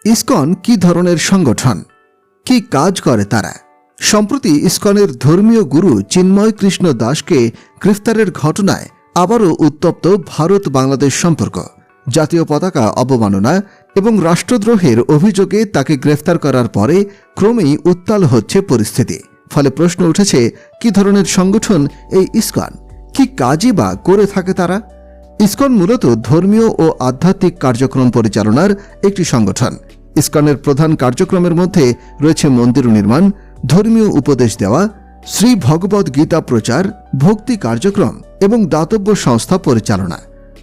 ISKCON কি ধরনের সংগঠন, কি কাজ করে তারা? সম্প্রতি ইসকনের ধর্মীয় গুরু চিন্ময় কৃষ্ণ দাসকে গ্রেফতারের ঘটনায় আবারও উত্তপ্ত ভারত বাংলাদেশ সম্পর্ক। জাতীয় পতাকা অবমাননা এবং রাষ্ট্রদ্রোহের অভিযোগে তাকে গ্রেফতার করার পরে ক্রমেই উত্তাল হচ্ছে পরিস্থিতি। ফলে প্রশ্ন উঠেছে, কি ধরনের সংগঠন এই ইসকন, কি কাজই বা করে থাকে তারা? ইসকন মূলত ধর্মীয় ও আধ্যাত্মিক কার্যক্রম পরিচালনার একটি সংগঠন। ইসকনের প্রধান কার্যক্রমের মধ্যে রয়েছে মন্দির নির্মাণ, ধর্মীয় উপদেশ দেওয়া, শ্রী ভগবদ গীতা প্রচার, ভক্তি কার্যক্রম এবং দাতব্য সংস্থা পরিচালনা।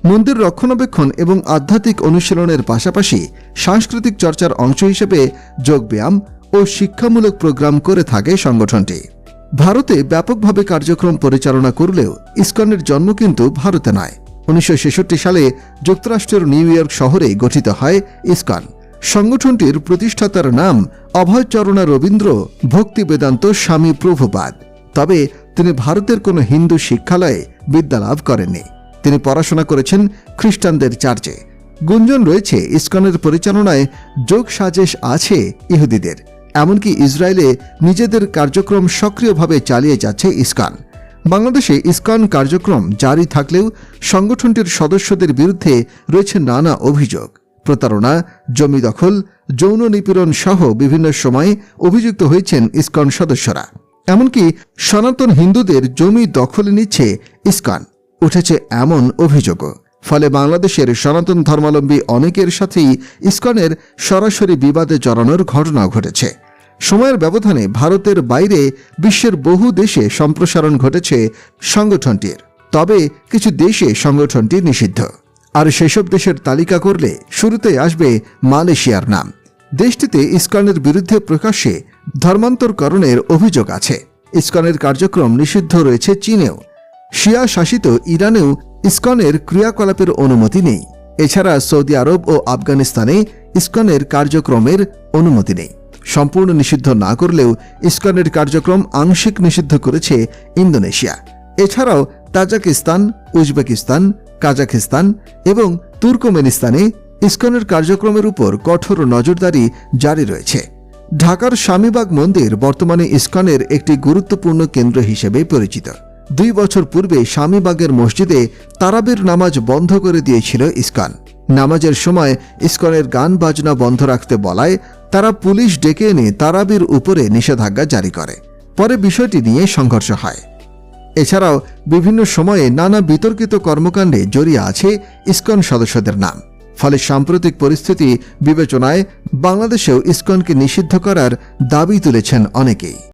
মন্দির রক্ষণাবেক্ষণ এবং আধ্যাত্মিক অনুশীলনের পাশাপাশি সাংস্কৃতিক চর্চার অংশ হিসেবে যোগব্যায়াম ও শিক্ষামূলক প্রোগ্রাম করে থাকে সংগঠনটি। ভারতে ব্যাপকভাবে কার্যক্রম পরিচালনা করলেও ইসকনের জন্ম কিন্তু ভারতে নয়। 1966 সালে যুক্তরাষ্ট্রের নিউ ইয়র্ক শহরে গঠিত হয় ইসকন। সংগঠনটির প্রতিষ্ঠাতার নাম অভয়চরণা রবীন্দ্র ভক্তি বেদান্ত স্বামী প্রভুপাদ। তবে তিনি ভারতের কোনো হিন্দু শিক্ষালয়ে বিদ্যালাভ করেননি। তিনি পড়াশোনা করেছেন খ্রিস্টানদের চার্চে। গুঞ্জন রয়েছে ইসকনের পরিচালনায় যোগ সাজেশ আছে ইহুদিদের। এমনকি ইসরায়েলে নিজেদের কার্যক্রম সক্রিয়ভাবে চালিয়ে যাচ্ছে ইসকন। বাংলাদেশে ইসকন কার্যক্রম জারি থাকলেও সংগঠনটির সদস্যদের বিরুদ্ধে রয়েছে নানা অভিযোগ। প্রতারণা, জমি দখল, যৌন নিপীড়ন সহ বিভিন্ন সময়ে অভিযুক্ত হয়েছেন ইসকন সদস্যরা। এমনকি সনাতন হিন্দুদের জমি দখলে নিচ্ছে ইসকন, উঠেছে এমন অভিযোগও। ফলে বাংলাদেশের সনাতন ধর্মাবলম্বী অনেকের সাথেই ইসকনের সরাসরি বিবাদে জড়ানোর ঘটনা ঘটেছে। সময়ের ব্যবধানে ভারতের বাইরে বিশ্বের বহু দেশে সম্প্রসারণ ঘটেছে সংগঠনটির। তবে কিছু দেশে সংগঠনটি নিষিদ্ধ। আর সেসব দেশের তালিকা করলে শুরুতেই আসবে মালয়েশিয়ার নাম। দেশটিতে ইসকনের বিরুদ্ধে প্রকাশ্যে ধর্মান্তরকরণের অভিযোগ আছে। ইসকনের কার্যক্রম নিষিদ্ধ রয়েছে চীনেও। শিয়া শাসিত ইরানেও ইসকনের ক্রিয়াকলাপের অনুমতি নেই। এছাড়া সৌদি আরব ও আফগানিস্তানে ইসকনের কার্যক্রমের অনুমতি নেই। সম্পূর্ণ নিষিদ্ধ না করলেও ইসকনের কার্যক্রম আংশিক নিষিদ্ধ করেছে ইন্দোনেশিয়া। এছাড়াও তাজিকিস্তান, উজবেকিস্তান, কাজাখস্তান এবং তুর্কমেনিস্তানে ইসকনের কার্যক্রমের উপর কঠোর নজরদারি জারি রয়েছে। ঢাকার স্বামীবাগ মন্দির বর্তমানে ইসকনের একটি গুরুত্বপূর্ণ কেন্দ্র হিসেবে পরিচিত। 2 বছর পূর্বে স্বামীবাগের মসজিদে তারাবির নামাজ বন্ধ করে দিয়েছিল ইসকন। নামাজের সময় ইসকনের গান বাজনা বন্ধ রাখতে বলায় তারা পুলিশ ডেকে এনে তারাবির উপরে নিষেধাজ্ঞা জারি করে। পরে বিষয়টি নিয়ে সংঘর্ষ হয়। এছাড়াও বিভিন্ন সময়ে নানা বিতর্কিত কর্মকাণ্ডে জড়িয়ে আছে ইসকন সদস্যদের নাম। ফলে সাম্প্রতিক পরিস্থিতি বিবেচনায় বাংলাদেশেও ইসকনকে নিষিদ্ধ করার দাবি তুলেছেন অনেকেই।